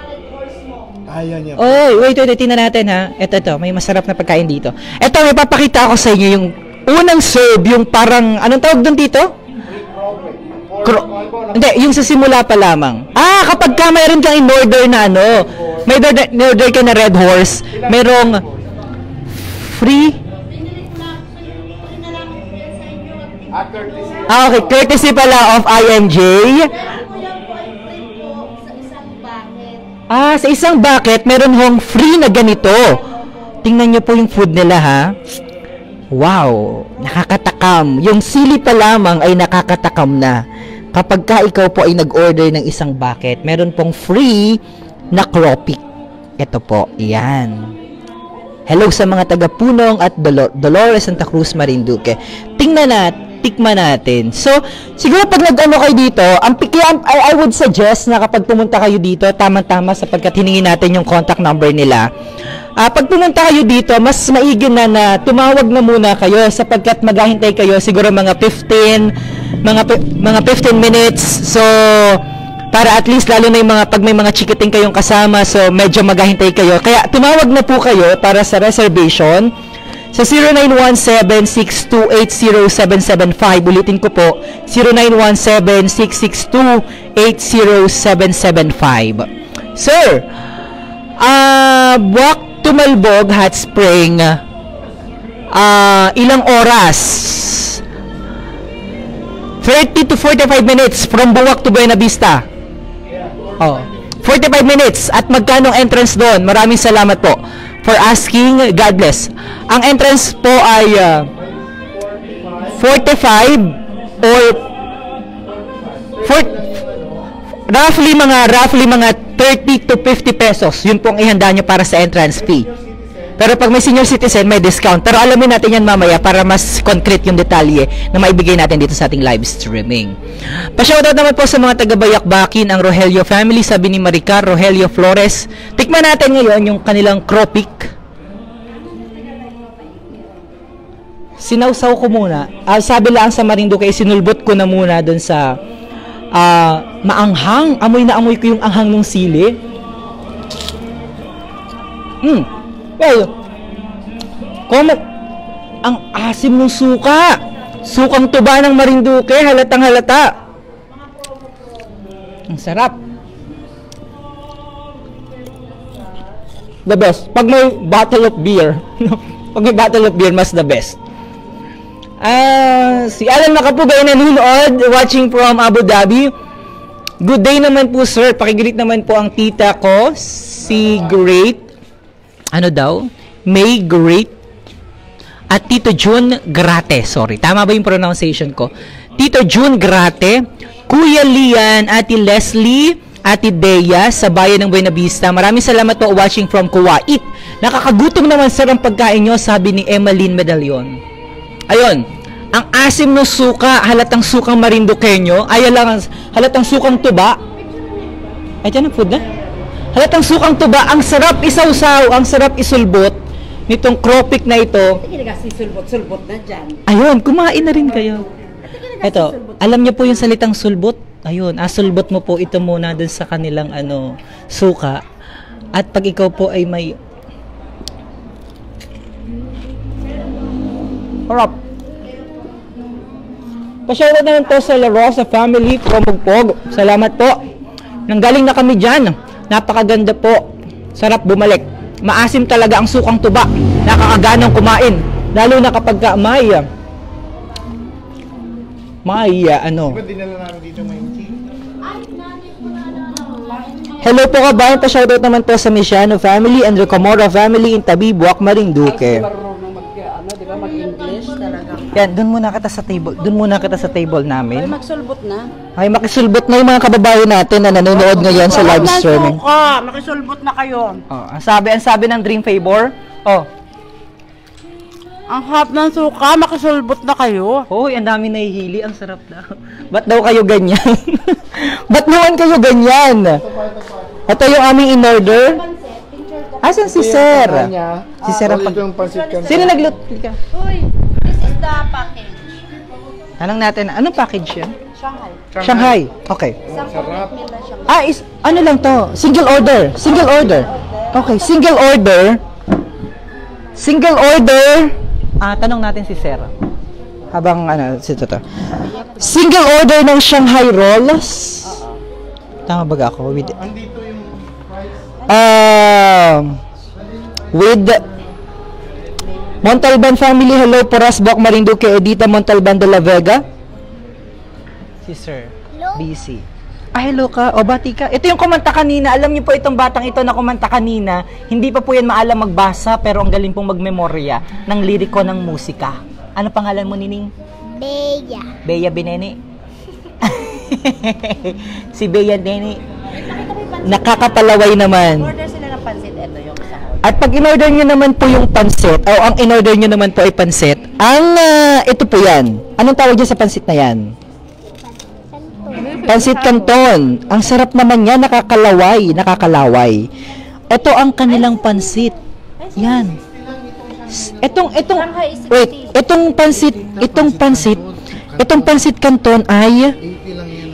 Ayan yan. Oh, wait, tingnan natin ha. Ito, may masarap na pagkain dito. Ito, may papakita ako sa inyo yung unang serve, yung parang, anong tawag doon dito? Hindi, yung sa simula pa lamang. Kapag ka mayroon kang in-order na ano, may in-order ka na Red Horse, mayroong free. Courtesy. Okay, courtesy pala of IMJ. Sa isang bucket, meron hong free na ganito. Tingnan nyo po yung food nila ha. Wow, nakakatakam. Yung sili pa lamang ay nakakatakam na. Kapag ka ikaw po ay nag-order ng isang bucket, meron pong free na cropik. Ito po, yan. Hello sa mga taga-Punong at Dolores Santa Cruz, Marinduque. Tikman natin. So, siguro pag nag-ano kayo dito, I would suggest na kapag pumunta kayo dito, tama-tama sapagkat hiningi natin yung contact number nila. Pag pumunta kayo dito, mas maigi na tumawag na muna kayo sapagkat maghahintay kayo siguro mga 15 minutes. So, para at least lalo na yung pag may mga chikiting kayong kasama, so medyo maghahintay kayo. Kaya tumawag na po kayo para sa reservation sa 0917-628-0775. Ulitin ko po, 0917-662-80775. Sir, Buwak Tumalbog Hot Spring, ilang oras? 30 to 45 minutes from Buwak to Buena Vista. 45 minutes. At magkano entrance doon? Maraming salamat po for asking. God bless. Ang entrance po ay 45 or roughly mga 30 to 50 pesos. Yun pong ihanda nyo para sa entrance fee. Pero pag may senior citizen, may discount. Pero alamin natin yan mamaya para mas concrete yung detalye na maibigay natin dito sa ating live streaming. Pa-shoutout naman po sa mga taga-Bayakbakin, ang Rogelio family, sabi ni Maricar, Rogelio Flores. Tikman natin ngayon yung kanilang cropik. Sinawsaw ko muna. Sabi lang sa Marinduque, sinulbot ko na muna dun sa maanghang. Amoy na amoy ko yung anghang ng sili. Well, ang asim ng suka. Sukang tuba ng Marinduque, halatang halata. Ang sarap. The best. Pag may bottle of beer. Pag may bottle of beer, mas the best. Si Alan Makapugay nanonood, watching from Abu Dhabi. Good day naman po, sir. Pakigreet naman po ang tita ko, si Great. Ano daw? May Great. At Tito June Grate. Sorry, tama ba yung pronunciation ko? Tito June Grate, Kuya Lian, Ate Leslie, Ate Dea sa bayan ng Buena Vista. Maraming salamat po watching from Kuwait. Nakakagutom naman sir ang pagkain nyo, sabi ni Emmeline Medallion. Ayun, ang asim ng suka, halatang sukang Marinduqueño, halatang sukang tuba. Ay, dyan ang food na? Halatang sukang tuba, ang sarap isawsaw, ang sarap isulbot nitong cropik na ito. Sulbot na dyan. Ayun, kumain na rin kayo. Ito, alam niyo po yung salitang sulbot? Ayun, sulbot mo po ito muna dun sa kanilang suka. At pag ikaw po ay may harap. Pasyawad naman po sa La Rosa family from Mugpog. Salamat po. Nanggaling na kami dyan. Napakaganda po. Sarap bumalik. Maasim talaga ang sukang tuba. Nakakaganang kumain. Lalo na kapag may Diba dinala namin dito may cheese? Hello po kabayan. Pasyawad naman po sa Misiano family and Recomora family in Tabi, Buwak, Marinduque. Mag-English talaga. Yan, doon muna kita sa table. Doon muna kita sa table namin. Ay, magsulbot na. Ay, makisulbot na yung mga kababayan natin na nanonood ngayon sa live streaming. Makisulbot na kayo. Ang sabi ng Dream Favor. Ang hap ng suka, makisulbot na kayo. Hoy, ang dami nahihili. Ang sarap daw. Ba't daw kayo ganyan? Ba't naman kayo ganyan? Ito yung aming in-order. Asan si Sir? Si Sir ang Sino nagluto? Uy, this is the package. Anong natin? Anong package yan? Shanghai. Shanghai. Okay. Isang complete meal na Shanghai. Ano lang to? Single order. Single order. Okay, single order. Single order. Tanong natin si Sir. Habang sito to. Single order ng Shanghai rolls. Tama ba ako? With Montalban family, hello, Porasbok, Marinduque, Edita, Montalban de la Vega. Si Sir. BC. Hello ka. O, bati ka. Ito yung kumanta kanina. Alam niyo po itong batang ito na kumanta kanina. Hindi pa po yan maalam magbasa, pero ang galing pong magmemorya ng liriko ng musika. Ano pangalan mo, Nining? Bea. Bea Binene. Si Bea Nene. Nakakapalaway naman. Order sila ng pansit. Ito yung isang order. At pag in-order nyo naman po yung pansit, o ang in-order nyo naman po ay pansit, ito po yan. Anong tawag dyan sa pansit na yan? Pansit Canton. Ang sarap naman yan, nakakalaway. Ito ang kanilang pansit. Yan. Itong pansit Canton ay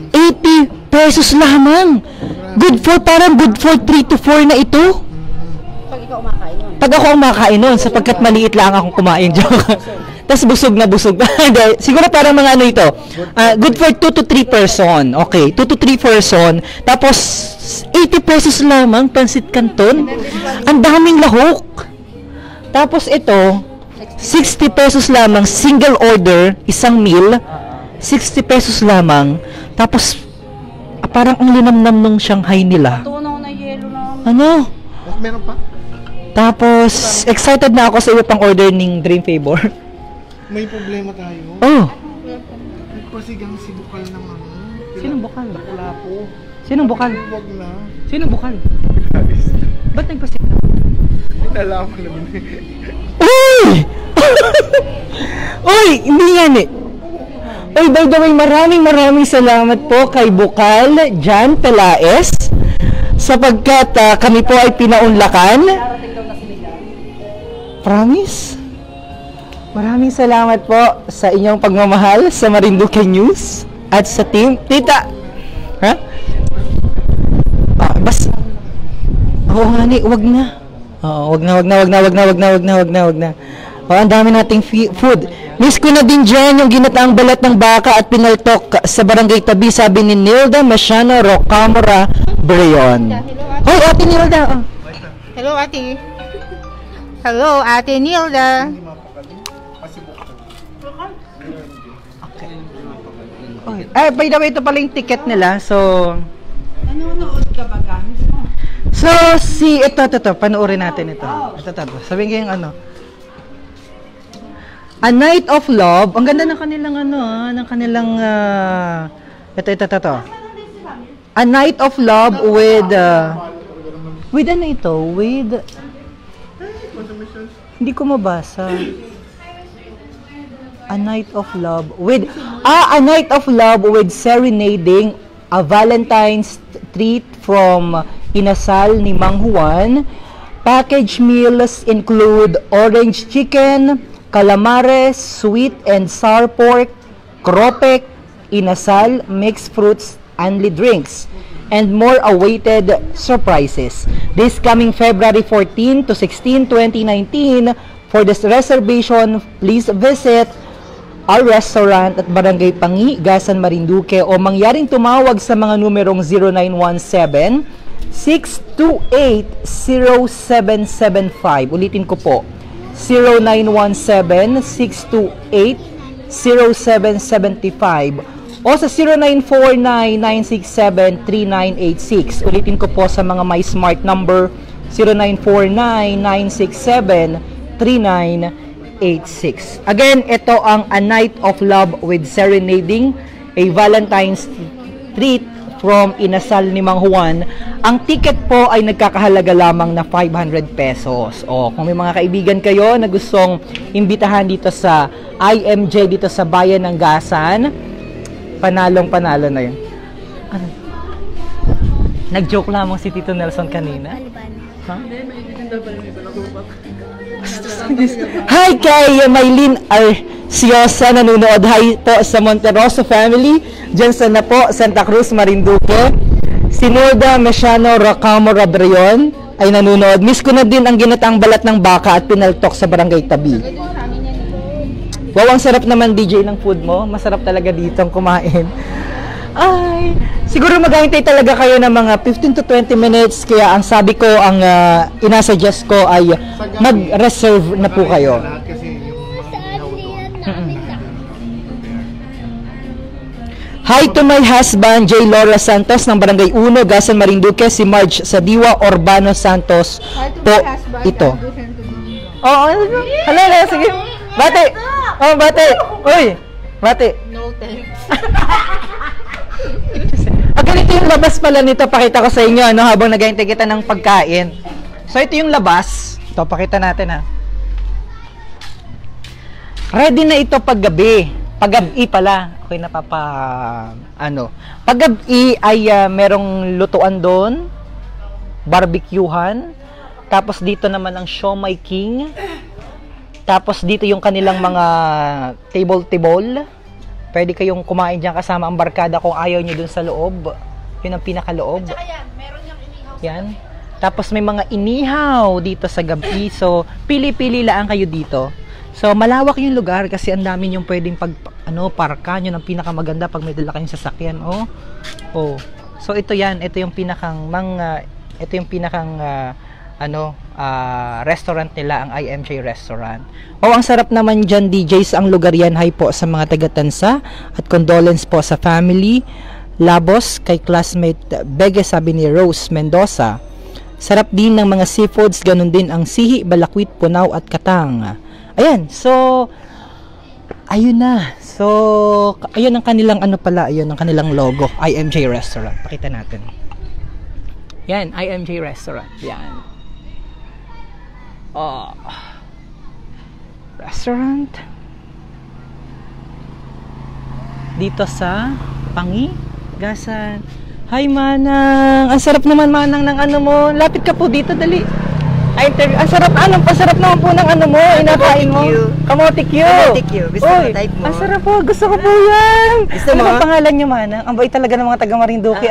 80 pesos lamang. Parang good for 3 to 4 na ito. Pag ikaw umakain nun. Pag ako ang makain nun, sapagkat maliit lang akong kumain. Joke. Tapos busog na busog. Siguro parang mga ito. Good for 2 to 3 person. Okay, 2 to 3 person. Tapos 80 pesos lamang, pansit Canton. Ang daming lahok. Tapos ito, 60 pesos lamang, single order, isang meal. 60 pesos lamang. Tapos parang ang linamnam nung Shanghai nila. Tunaw na yelo na. Ano? Meron pa? Tapos, excited na ako sa iba pang order ng Dream Favor. May problema tayo. Oh! Nagpasigang si Bukal ng Sinong bukal? Lapu-lapu. Sinong bukal? Huwag na. Sinong bukal? Ba't nagpasita? Nalaman naman Uy! Uy! Hindi yan eh. Uy, by the way, maraming salamat po kay Bukal Jan Pelaez sapagkat kami po ay pinaunlakan. Promise? Maraming salamat po sa inyong pagmamahal sa Marinduque News at sa team. Tita! Ha? Oo nga ni, wag na. Oo, wag na. Ang dami nating food. Miss ko na din dyan yung ginataang balat ng baka at pinaltok sa barangay tabi, sabi ni Nilda Masiano Rocamora Breon. Hoy, Ate Nilda. Hello, Ate. Hello, Ate Nilda. Okay. By the way, ito pala yung ticket nila. So, Nanonood ka ba gamit mo? So, ito, panoorin natin ito. Ito. Sabihin ko yung A Night of Love. Ang ganda ng kanilang ito. A Night of Love with hindi ko mabasa. A Night of Love with A Night of Love with serenading, a Valentine's treat from Inasal ni Mang Juan. Package meals include orange chicken, calamares, sweet and sour pork, cropek, inasal, mixed fruits, only drinks, and more awaited surprises. This coming February 14 to 16, 2019. For this reservation, please visit our restaurant at Barangay Pangi, Gasan, Marinduque, o mangyaring tumawag sa mga numerong 0917-628-0775. Ulitin ko po, 0917-628-0775 o sa 0949-967-3986. Ulitin ko po sa mga may smart number, 0949-967-3986. Again, ito ang A Night of Love with Serenading, a Valentine's treat from Inasal ni Mang Juan. Ang ticket po ay nagkakahalaga lamang na 500 pesos. O, kung may mga kaibigan kayo na gustong imbitahan dito sa IMJ dito sa Bayan ng Gasan, panalong-panalo na yun. Ano? Nag-joke lamang si Tito Nelson kanina. Huh? Hi kay Maylin Arciosa, nanonood. Hi po sa Monteroso family dyan sa na po, Santa Cruz, Marinduque. Si Nilda Mesiano Racamo Rabrion ay nanonood. Miss ko na din ang ginataang balat ng baka at pinaltok sa barangay tabi. Wow, ang sarap naman DJ ng food mo. Masarap talaga dito ang kumain. Ay, siguro maghahintay talaga kayo ng mga 15 to 20 minutes. Kaya ang sabi ko, ang inasuggest ko ay mag-reserve na po kayo. Hi to my husband, J. Laura Santos ng Barangay 1, Gasan, Marinduque. Si Marge Sadiwa Urbano Santos po ito. Oo, hello, sige. Bate! Oh, bate! Uy! Bate! No thanks. Ganito yung labas pala nito, pakita ko sa inyo ano, habang naghahintay kita ng pagkain. So ito yung labas. Ito, pakita natin ha. Ready na ito paggabi. Paggabi pala. Okay, Paggabi ay merong lutuan doon, barbecuehan. Tapos dito naman ang Siomai King. Tapos dito yung kanilang mga table. Pwede kayong kumain dyan kasama ang barkada kung ayaw nyo dun sa loob. Yun ang pinakaloob. At saka yan, meron yung inihaw. Yan. Tapos may mga inihaw dito sa gabi. So, pili-pili lang kayo dito. So, malawak yung lugar kasi ang dami yung pwedeng parkan. Yun ang pinakamaganda pag may dala kayong sasakyan. Oh. So, ito yan. Ito yung pinakang restaurant nila, ang IMJ restaurant. Ang sarap naman dyan, DJs, ang lugar yan. Hi po sa mga taga-Tansa at condolence po sa family Labos, kay classmate Bege, sabi ni Rose Mendoza. Sarap din ng mga seafoods, ganun din ang sihi, balakwit, punaw at katang. Ayan, so ayun na. So ayun ang kanilang ayun ang kanilang logo, IMJ restaurant. Pakita natin. Yan, IMJ restaurant. Yan. Restaurant dito sa Pangi, Gasan. Hi Manang, ang sarap naman Manang ng ano mo. Lapit ka po dito, dali. Ang sarap naman po ng ano mo, inakain mo. Kamote Q. Gusto mo type mo? Ang sarap po, gusto ko po yan. Gusto mo? Ano pangalan niyo Manang? Ang bait talaga ng mga taga Marinduque.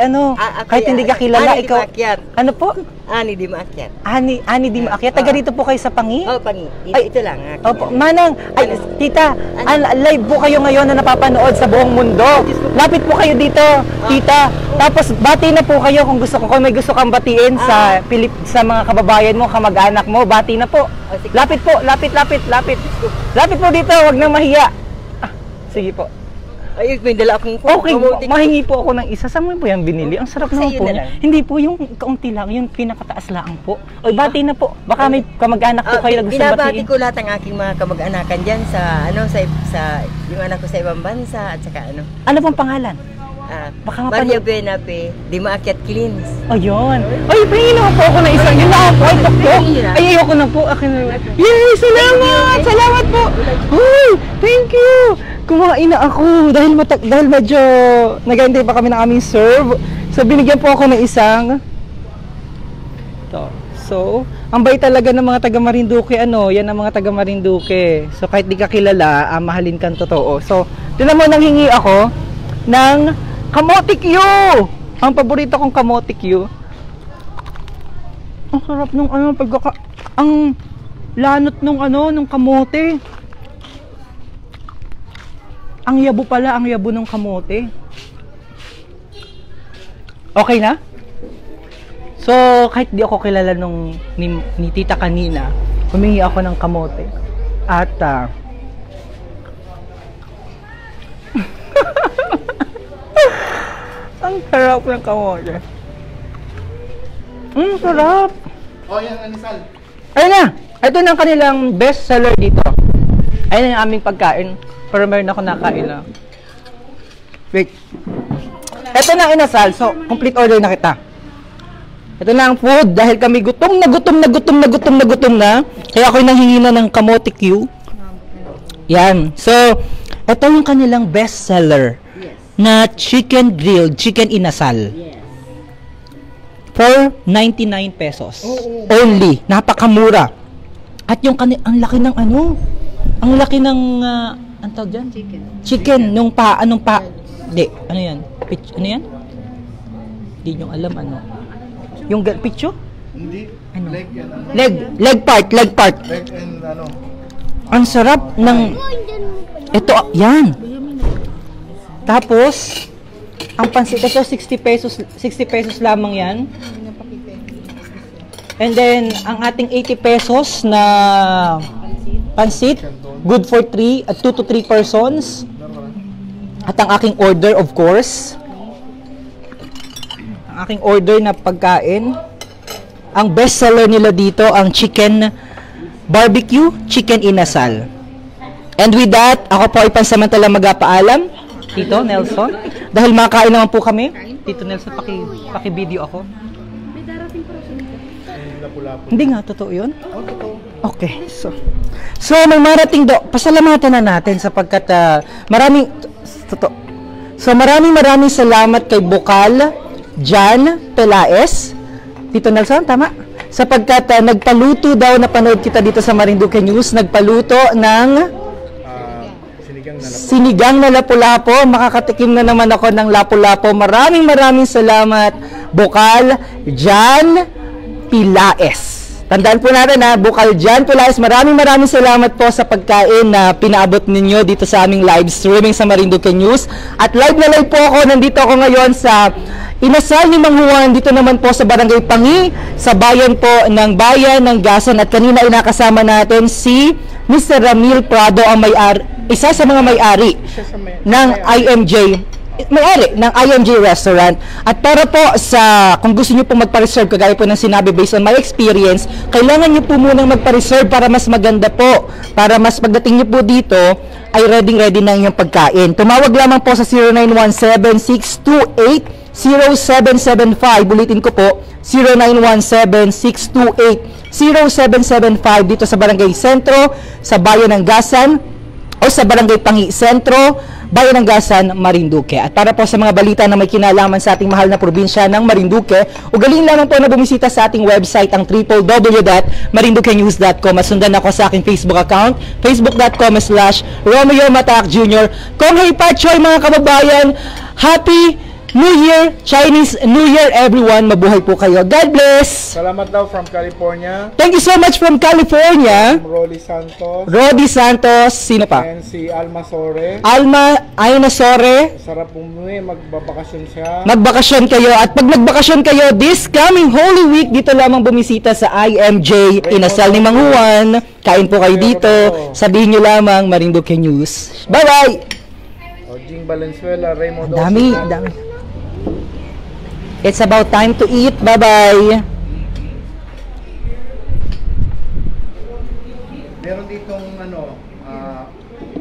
Kahit hindi ka kilala, ikaw. Ano po? Ani di maakyat. Ani di maakyat. Taga dito po kayo sa Pangi? Pangi. Ito lang. Opo, Manang, tita, live po kayo ngayon na napapanood sa buong mundo. Lapit po kayo dito, tita. Tapos bati na po kayo kung may gusto kang batiin sa mga kababayan mo, kamag-anak mo, bati na po. Lapit po, lapit. Lapit po dito, wag nang mahiya. Sige po. Ay, may dala akong okay, mahingi po ako ng isa. Saan mo po yan binili? Ang sarap naman po niya. Hindi po, yung kaunti lang, yung pinakataas lang po. Oy, bati na po. Baka may kamag-anak po kayo na gusto batiin. Binabati ko lahat ang aking mga kamag-anakan dyan sa yung anak ko sa ibang bansa at saka Ano pong pangalan? Maria Benape, di maakyat cleans. Ayun. Ay, pahingin naman po ako na isang. Yun lang po. Ay, ayoko na po. Yay, salamat! Salamat po! Uy, thank you! Kumain na ako dahil medyo naghihintay pa kami ng aming serve. So, binigyan po ako ng isang. Ito. So, ang bait talaga ng mga taga Marinduque. Yan ang mga taga Marinduque. So, kahit di ka kilala, mahalin kang totoo. So, tinan mo, nanghingi ako ng Kamote Q! Ang paborito kong Kamote Q. Ang sarap nung ang lanot nung kamote. Ang yabo pala, ang yabo ng kamote. Okay na? So, kahit di ako kilala ni tita kanina, humingi ako ng kamote. At ang sarap ng kamote. Sarap. Yan, Anisal. Ayun na. Ito na ang kanilang best seller dito. Ayun ang aming pagkain. Pero meron ako nakain na. Wait. Ito na ang inasal. So, complete order na kita. Ito na ang food dahil kami gutom na. Kaya ako'y nanghingi na ng kamote Q. Yan. So, ito yung kanilang best seller na chicken grilled, chicken inasal. For 99 pesos. Only. Napakamura. At yung ang laki ng ano? Ang laki ng ang tawag dyan? Chicken. Nung anong pa? Hindi. Ano yan? Ano yan? Hindi nyo alam ano. Yung picture? Hindi. Ano? Leg and ano. Leg part. Leg and ano. Ang sarap ng ito, yan. Tapos ang pansit ito 60 pesos lamang yan. And then ang ating 80 pesos na pansit, good for 2 to 3 persons. At ang aking order, of course, ang aking order na pagkain, ang best seller nila dito, ang chicken barbecue, chicken inasal. And with that, ako po ay pansamantala magpaalam, Tito Nelson. Dahil makain naman po kami. Tito Nelson, paki-video ako. Hindi nga, totoo yun? Okay, so may marating pasalamatan na natin sapagkat maraming salamat kay Bukal Jan Pelaes. Tito Nelson, tama? Sapagkat nagpaluto daw, napanood kita dito sa Marinduque News, nagpaluto ng sinigang na lapu-lapu. Makakatikim na naman ako ng lapu-lapu. Maraming salamat, Bukal Jan Pelaes. Tandaan po natin Bukal Jan Pelaes, maraming salamat po sa pagkain na pinaabot ninyo dito sa aming live streaming sa Marinduque News. At live na live po ako, nandito ako ngayon sa inasal ni Mang Juan, dito naman po sa Barangay Pangi, sa bayan po ng Gasan. At kanina inakasama natin si Mr. Ramil Prado, ang isa sa mga may-ari ng IMJ. May-ari ng IMJ Restaurant. At para po kung gusto nyo po magpa-reserve, kagaya po ng sinabi based on my experience, kailangan nyo po munang magpa-reserve para mas maganda po. Para mas pagdating nyo po dito, ay ready na yung pagkain. Tumawag lamang po sa 0917-628-0775. Ulitin ko po, 0917-628-0775 dito sa Barangay Sentro, sa Bayan ng Gasan, o sa Barangay Pangi Sentro, Bayan ng Gasan, Marinduque. At para po sa mga balita na may kinalaman sa ating mahal na probinsya ng Marinduque, ugaling lamang po na bumisita sa ating website, ang www.marinduquenews.com. Masundan ako sa aking Facebook account, facebook.com/Romeo Matac Jr. Kung hey Pachoy mga kababayan, Happy New Year, Chinese New Year everyone. Mabuhay po kayo. God bless. Salamat daw from California. Thank you so much from California. Rodi Santos. Rodi Santos. Sino pa? And si Alma Sore. Alma Aina Sore. Sarap umuwi, magbabakasyon siya. Magbakasyon kayo. At pag nagbakasyon kayo, this coming Holy Week, dito lamang bumisita sa IMJ, inasal ni Mang Juan. Kain po kayo dito. Sabihin nyo lamang Marinduque News. Bye-bye! Jing Valenzuela, Raymond. Dami. It's about time to eat. Bye-bye. Meron ditong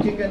chicken